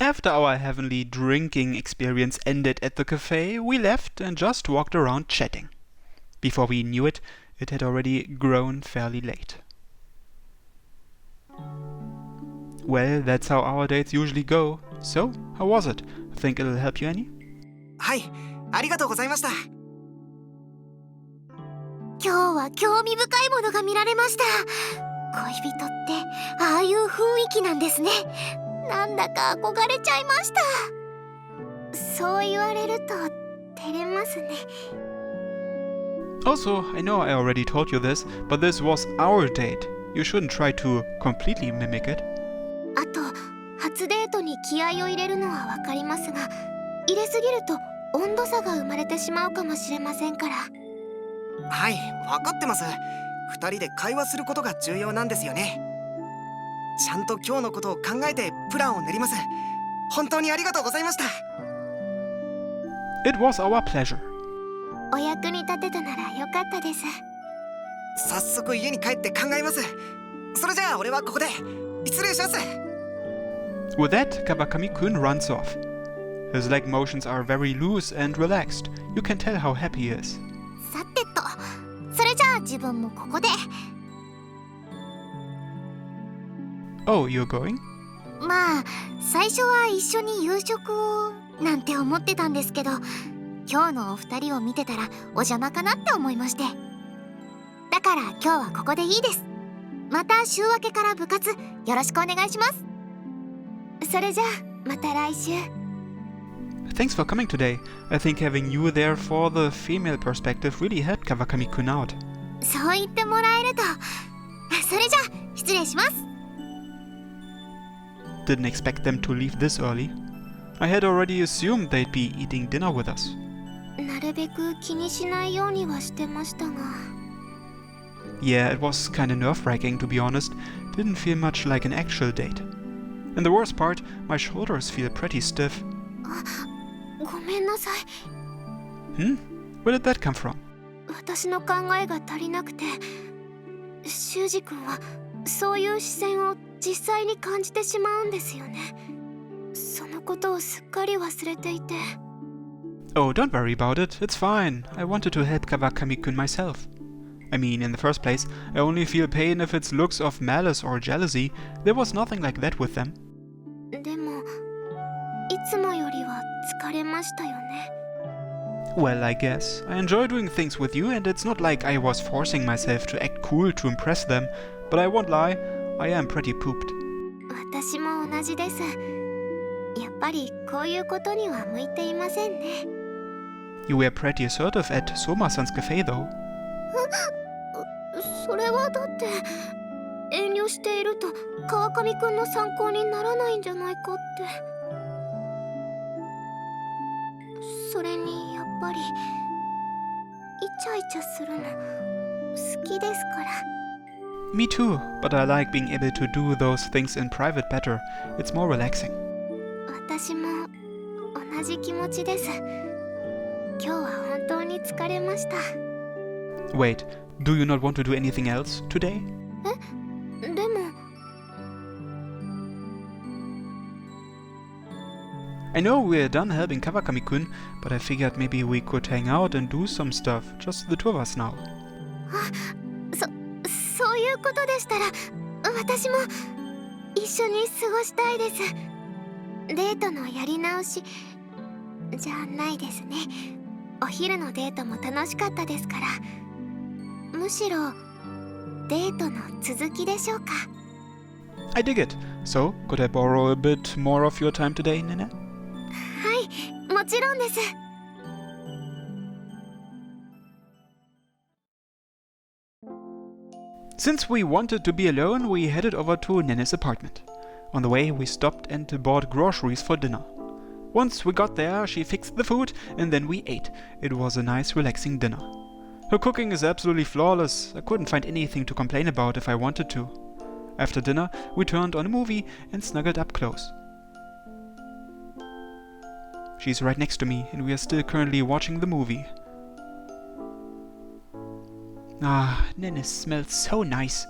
After our heavenly drinking experience ended at the cafe, we left and just walked around chatting. Before we knew it, it had already grown fairly late. Well, that's how our dates usually go. So, how was it? Think it'll help you any? はい、ありがとうございました。今日は興味深いものが見られました。恋人ってああいう雰囲気なんですね。なんだか憧れちゃいました。そう言われると照れますね。Also, I know I already told you this, but this was our date. You shouldn't try to completely mimic it. あと、初デートに気合を入れるのはわかりますが、入れすぎると温度差が生まれてしまうかもしれませんから。はい、わかってます。二人で会話することが重要なんですよね。ちゃんと今日のことを考えてプランを練ります。本当にありがとうございました。It was our pleasure. お役に立てたならよかったです。早速家に帰って考えます。それじゃあ俺はここで失礼します。With that, Kawakami-kun runs off. His leg motions are very loose and relaxed. You can tell how happy he is. さてと、それじゃあ自分もここで。Oh, you're going? まあ、最初は一緒に夕食をなんて思ってたんですけど、今日のお二人を見てたらお邪魔かなって思いまして。だから今日はここでいいです。また週明けから部活よろしくお願いします。それじゃあまた来週。Thanks for coming today. I think having you there for the female perspective really helped Kawakami-kun out. そう言ってもらえると。それじゃあ失礼します。Didn't expect them to leave this early. I had already assumed they'd be eating dinner with us. なるべく気にしないようにはしてましたが。Yeah, it was kinda nerve-wracking to be honest. Didn't feel much like an actual date. And the worst part, my shoulders feel pretty stiff. ごめんなさい。Where did that come from? 私の考えが足りなくて、修二君はそういう視線を実際に感じてしまうんですよね。そのことをすっかり忘れていて。Oh, don't worry about it. It's fine. I wanted to help Kawakami-kun myself. I mean, in the first place, I only feel pain if it's looks of malice or jealousy. There was nothing like that with them. でも、いつもよりは疲れましたよね。Well, I guess. I enjoy doing things with you, and it's not like I was forcing myself to act cool to impress them. But I won't lie, I am pretty pooped. 私も同じです。やっぱりこういうことには向いていませんね。You were pretty assertive at Soma-san's cafe, though. それはだって遠慮していると川上くんの参考にならないんじゃないかって。それにやっぱりイチャイチャするの好きですから。Me too, but I like being able to do those things in private better. It's more relaxing. 私も同じ気持ちです。今日は本当に疲れました。Wait, do you not want to do anything else today? でも I know we're done helping Kawakami-kun, but I figured maybe we could hang out and do some stuff, just the two of us now. そういうことでしたら私も一緒に過ごしたいです。デートのやり直しじゃないですね。お昼のデートも楽しかったですから、むしろデートの続きでしょうか。 I dig it. So, could I borrow a bit more of your time today, Nene? はい、もちろんです。Since we wanted to be alone, we headed over to Nene's apartment. On the way, we stopped and bought groceries for dinner. Once we got there, she fixed the food and then we ate. It was a nice, relaxing dinner. Her cooking is absolutely flawless. I couldn't find anything to complain about if I wanted to. After dinner, we turned on a movie and snuggled up close. She's right next to me and we are still currently watching the movie. Ah, Nene smells so nice.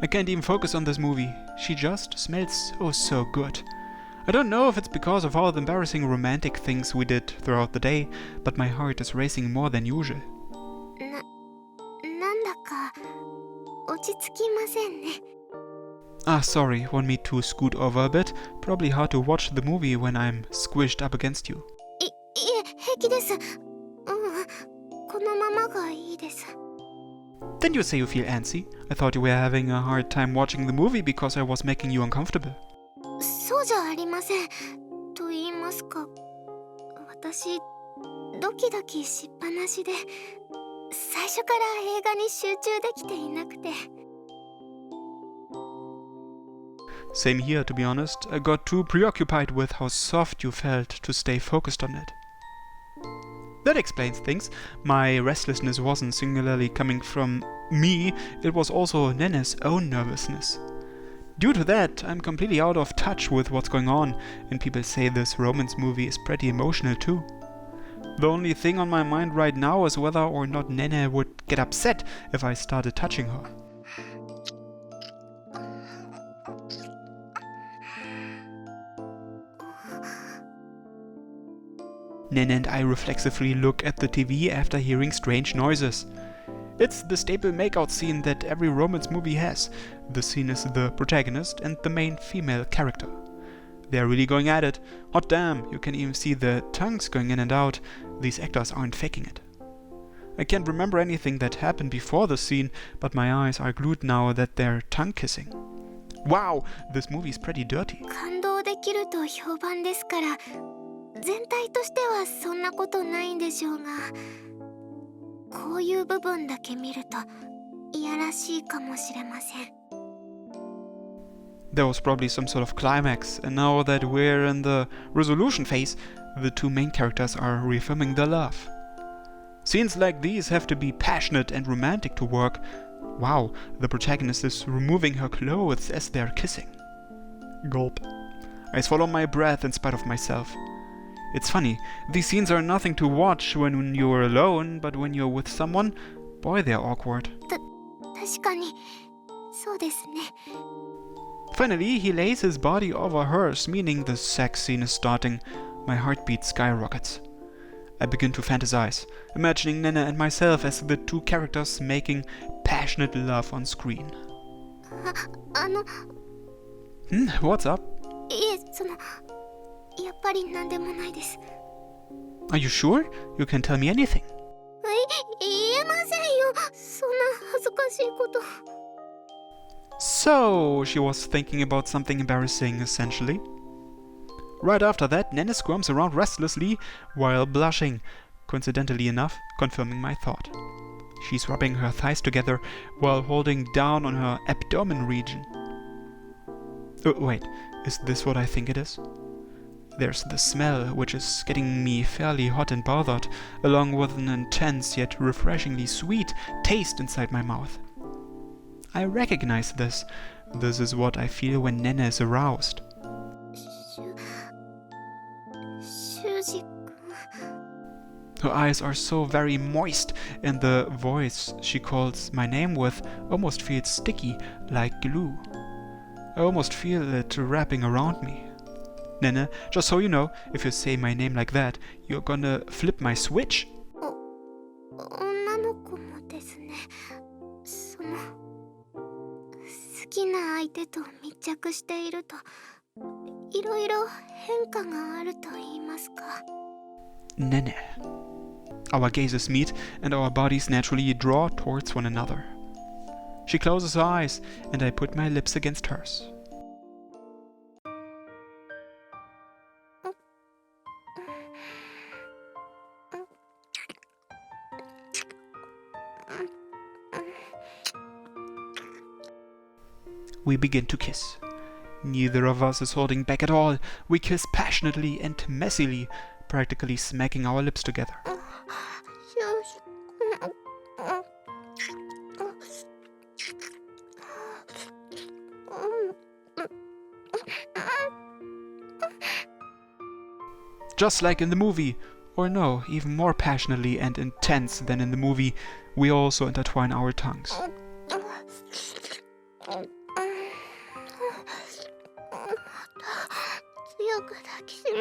I can't even focus on this movie. She just smells so good. I don't know if it's because of all the embarrassing romantic things we did throughout the day, but my heart is racing more than usual. なんだか落ち着きませんね。 Ah, sorry, want me to scoot over a bit? Probably hard to watch the movie when I'm squished up against you. いえ、平気です。このままがいいです。 Didn't you say you feel antsy? I thought you were having a hard time watching the movie because I was making you uncomfortable. そうじゃありません。と言いますか、私ドキドキしっぱなしで、最初から映画に集中できていなくて。 Same here, to be honest. I got too preoccupied with how soft you felt to stay focused on it. That explains things. My restlessness wasn't singularly coming from me, it was also Nene's own nervousness. Due to that, I'm completely out of touch with what's going on, and people say this romance movie is pretty emotional too. The only thing on my mind right now is whether or not Nene would get upset if I started touching her. Nene and I reflexively look at the TV after hearing strange noises. It's the staple makeout scene that every romance movie has. The scene is the protagonist and the main female character. They're really going at it. Hot damn, you can even see the tongues going in and out. These actors aren't faking it. I can't remember anything that happened before the scene, but my eyes are glued now that they're tongue kissing. Wow, this movie is pretty dirty. 感動できると評判ですから、全体としてはそんなことないんでしょうが、こういう部分だけ見るといやらしいかもしれません。 There was probably some sort of climax, and now that we're in the resolution phase, the two main characters are reaffirming their love. Scenes like these have to be passionate and romantic to work. Wow, the protagonist is removing her clothes as they're kissing. Gulp. I swallow my breath in spite of myself. It's funny, these scenes are nothing to watch when you're alone, but when you're with someone, boy, they're awkward. 確かにそうですね。 Finally, he lays his body over hers, meaning the sex scene is starting. My heartbeat skyrockets. I begin to fantasize, imagining Nene and myself as the two characters making passionate love on screen. あ、What's up? いえ、やっぱりなんでもないです。 Are you sure? You can tell me anything. 言えませんよ。そんな恥ずかしいこと。 So, she was thinking about something embarrassing, essentially. Right after that, Nene squirms around restlessly while blushing, coincidentally enough, confirming my thought. She's rubbing her thighs together while holding down on her abdomen region. Wait, is this what I think it is? There's the smell, which is getting me fairly hot and bothered, along with an intense yet refreshingly sweet taste inside my mouth. I recognize this. This is what I feel when Nene is aroused. 修二君。 Her eyes are so very moist, and the voice she calls my name with almost feels sticky, like glue. I almost feel it wrapping around me. Nene, just so you know, if you say my name like that, you're gonna flip my switch. 女の子もですね。好きな相手と密着していると、いろいろ変化があると言いますか。 Nene. Our gazes meet, and our bodies naturally draw towards one another. She closes her eyes, and I put my lips against hers. We begin to kiss. Neither of us is holding back at all. We kiss passionately and messily, practically smacking our lips together. Just like in the movie, or no, even more passionately and intense than in the movie, we also intertwine our tongues. 強く抱きしめて。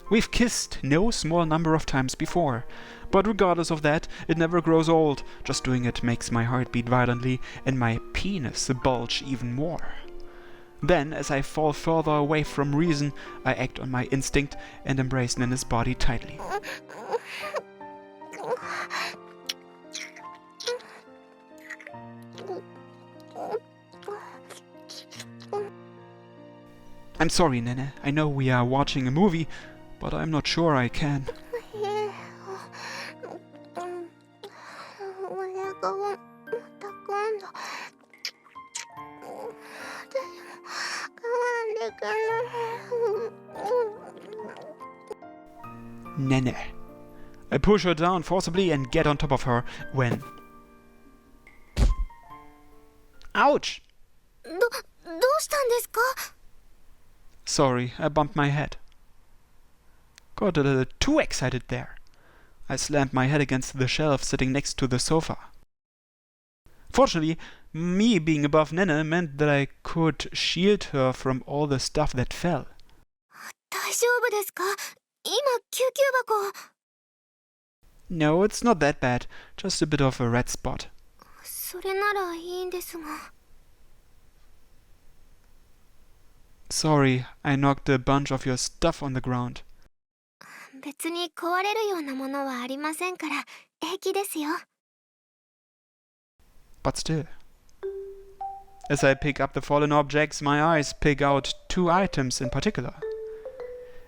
We've kissed no small number of times before, but regardless of that, it never grows old. Just doing it makes my heart beat violently and my penis bulge even more. Then, as I fall further away from reason, I act on my instinct and embrace Nene's body tightly. I'm sorry, Nene. I know we are watching a movie, but I'm not sure I can. Nene. I push her down forcibly and get on top of her when... Ouch! どうしたんですか? Sorry, I bumped my head. Got a little too excited there. I slammed my head against the shelf sitting next to the sofa. Fortunately, me being above Nene meant that I could shield her from all the stuff that fell. 大丈夫ですか? 今、救急箱。No, it's not that bad. Just a bit of a red spot. それならいいんですが。Sorry, I knocked a bunch of your stuff on the ground. 別に壊れるようなものはありませんから平気ですよ。But still. As I pick up the fallen objects, my eyes pick out two items in particular.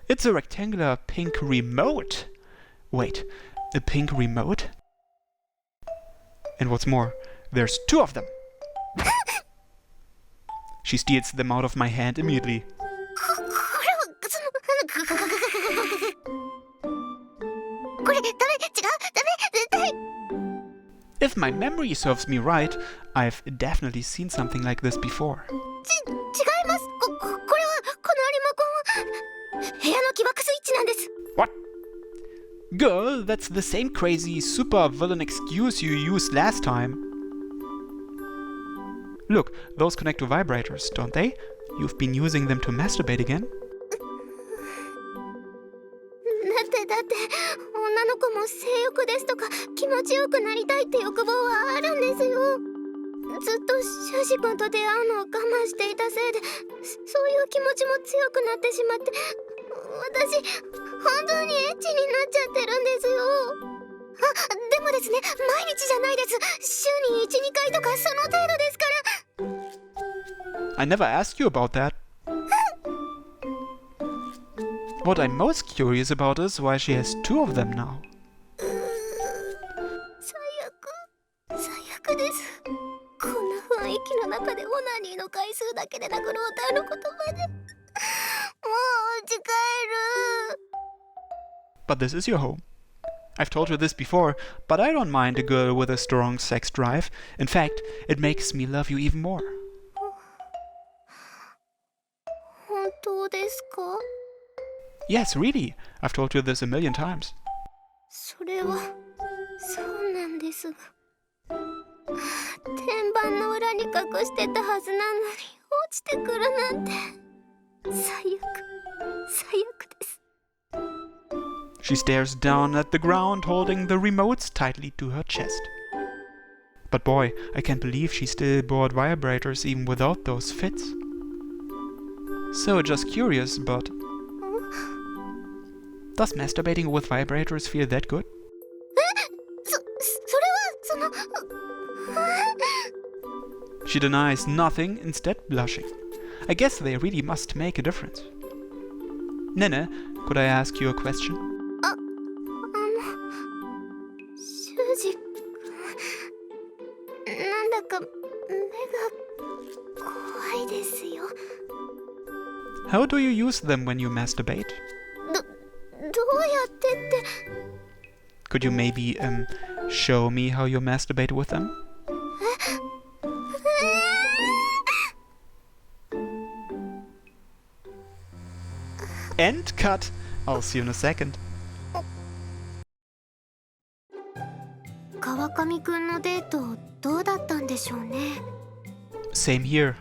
It's a rectangular pink remote. Wait, a pink remote? And what's more, there's two of them. She steals them out of my hand immediately. If my memory serves me right, I've definitely seen something like this before. 違います。これはこのリモコンは部屋の起爆スイッチなんです。 What? Girl, that's the same crazy super villain excuse you used last time. Look, those connect to vibrators, don't they? You've been using them to masturbate again? だって女の子も性欲ですとか気持ちよくなりたいって欲望はあるんですよ。ずっと修士君と出会うのを我慢していたせいでそういう気持ちも強くなってしまって私本当にエッチになっちゃってるんですよ。でもですね、毎日じゃないです。週に 1,2 回とかその程度ですから。 I never asked you about that. What I'm most curious about is why she has two of them now. 最悪です。こんな雰囲気の中でオナニーの回数だけでなくローターの言葉でもう家帰る。 But this is your home. I've told her this before, but I don't mind a girl with a strong sex drive. In fact, it makes me love you even more. 本当ですか? Yes, really. I've told you this a million times. それはそうなんですが天板の裏に隠してたはずなのに落ちてくるなんて最悪です。 She stares down at the ground, holding the remotes tightly to her chest. But boy, I can't believe she still bought vibrators even without those fits. So just curious, but... Does masturbating with vibrators feel that good? それはShe denies nothing, instead blushing. I guess they really must make a difference. Nene, could I ask you a question? 修二君なんだか目が怖いですよ。 How do you use them when you masturbate? どうやってって。 Could you maybe, show me how you masturbate with them? And cut! I'll see you in a second. 川上くんのデートどうだったんでしょうね。 Same here.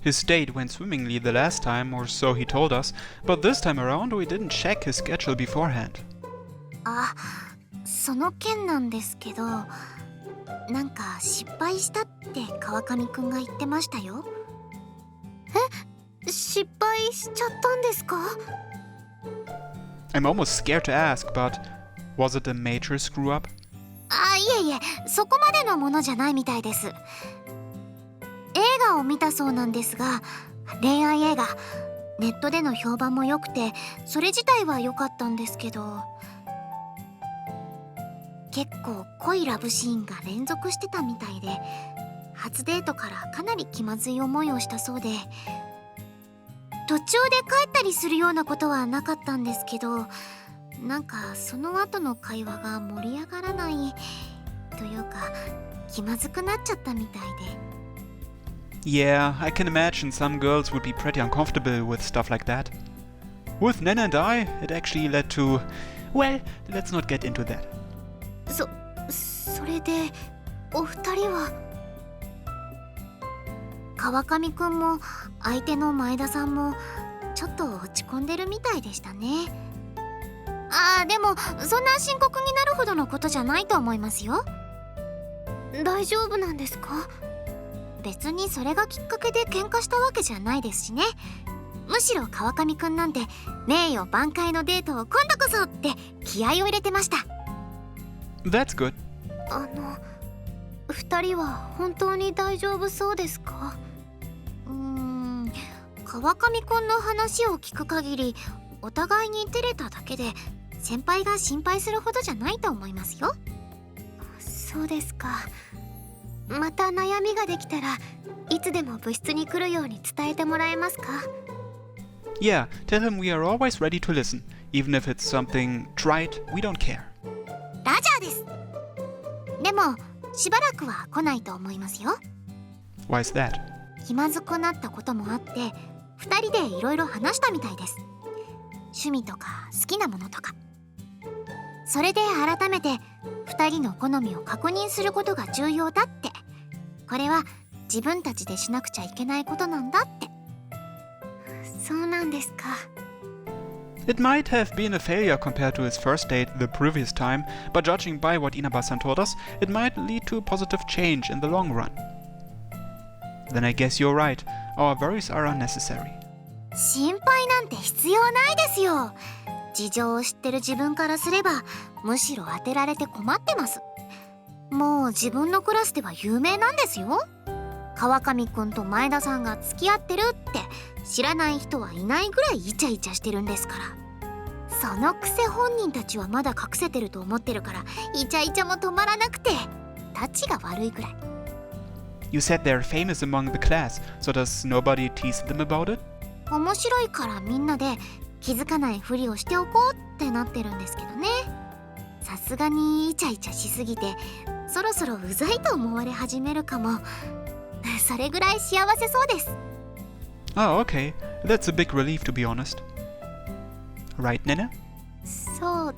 His date went swimmingly the last time, or so he told us, but this time around we didn't check his schedule beforehand. あ、その件なんですけど、なんか失敗したって川上くんが言ってましたよ。え、失敗しちゃったんですか？ I'm almost scared to ask, but was it a major screw-up? あ、いえいえ、そこまでのものじゃないみたいです。映画を見たそうなんですが、恋愛映画、ネットでの評判も良くて、それ自体は良かったんですけど、結構濃いラブシーンが連続してたみたいで、初デートからかなり気まずい思いをしたそうで、途中で帰ったりするようなことはなかったんですけど、なんかその後の会話が盛り上がらないというか、気まずくなっちゃったみたいで。Yeah, I can imagine some girls would be pretty uncomfortable with stuff like that. With Nene and I, it actually led to... Well, let's not get into that. それでお二人は？川上くんも相手の前田さんもちょっと落ち込んでるみたいでしたね。あー、でもそんな深刻になるほどのことじゃないと思いますよ。大丈夫なんですか？別にそれがきっかけで喧嘩したわけじゃないですしね。むしろ川上くんなんて名誉挽回のデートを今度こそって気合を入れてました。That's good. 二人は本当に大丈夫そうですか？川上くんの話を聞く限り、お互いに照れただけで先輩が心配するほどじゃないと思いますよ。そうですか。また悩みができたらいつでも部室に来るように伝えてもらえますか？ Yeah, tell him we are always ready to listen. Even if it's something trite, we don't care. ラジャーです。でもしばらくは来ないと思いますよ。 Why is that? 気まずくなったこともあって、二人でいろいろ話したみたいです。趣味とか好きなものとか。それで改めて二人の好みを確認することが重要だって。これは自分たちでしなくちゃいけないことなんだって。そうなんですか。It might have been a failure compared to his first date the previous time, but judging by what Inaba-san told us, it might lead to a positive change in the long run. Then I guess you're right. Our worries are unnecessary. 心配なんて必要ないですよ。事情を知ってる自分からすれば、むしろ当てられて困ってます。もう自分のクラスでは有名なんですよ。川上くんと前田さんが付き合ってるって知らない人はいないぐらいイチャイチャしてるんですから。そのくせ本人たちはまだ隠せてると思ってるから、イチャイチャも止まらなくて、タチが悪いぐらい。You said they're famous among the class, so does nobody tease them about it? 面白いからみんなで気づかないふりをしておこうってなってるんですけどね。さすがにイチャイチャしすぎてそろそろうざいと思われ始めるかも。それぐらい幸せそうです。Oh, okay. That's a big relief, to be honest. Right, Nene? そう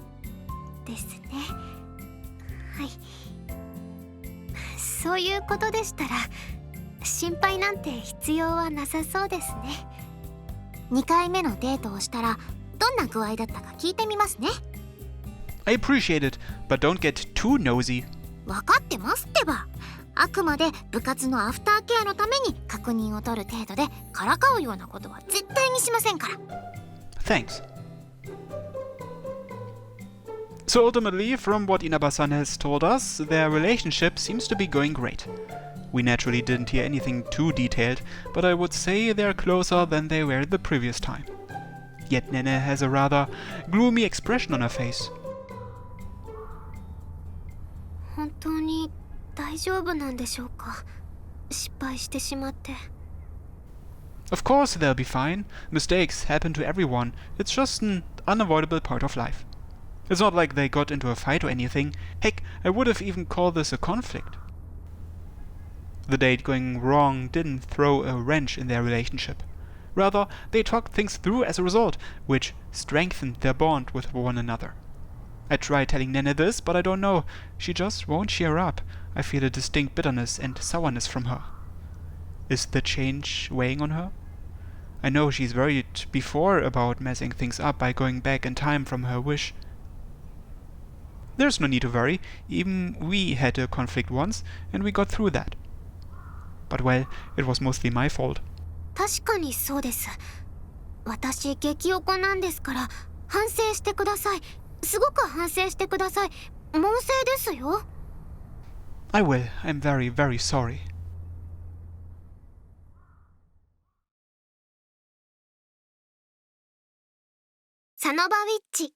ですね。はい。そういうことでしたら心配なんて必要はなさそうですね。2回目のデートをしたらどんな具合だったか聞いてみますね。I appreciate it, but don't get too nosy. 分かってますってば。あくまで部活のアフターケアのために確認を取る程度でからかうようなことは絶対にしませんから。 Thanks. So ultimately, from what Inaba-san has told us, their relationship seems to be going great. We naturally didn't hear anything too detailed, but I would say they're closer than they were the previous time. Yet Nene has a rather gloomy expression on her face. 本当に大丈夫なんでしょうか？失敗してしまって。 Of course they'll be fine. Mistakes happen to everyone. It's just an unavoidable part of life. It's not like they got into a fight or anything. Heck, I would have even called this a conflict. The date going wrong didn't throw a wrench in their relationship. Rather, they talked things through as a result, which strengthened their bond with one another. I try telling Nene this, but I don't know. She just won't cheer up. I feel a distinct bitterness and sourness from her. Is the change weighing on her? I know she's worried before about messing things up by going back in time from her wish. There's no need to worry. Even we had a conflict once, and we got through that. But well, it was mostly my fault. 確かにそうです。私激おこなんですから反省してください。すごく反省してください。猛省ですよ。I will. I'm very, very sorry. サノバウィッチ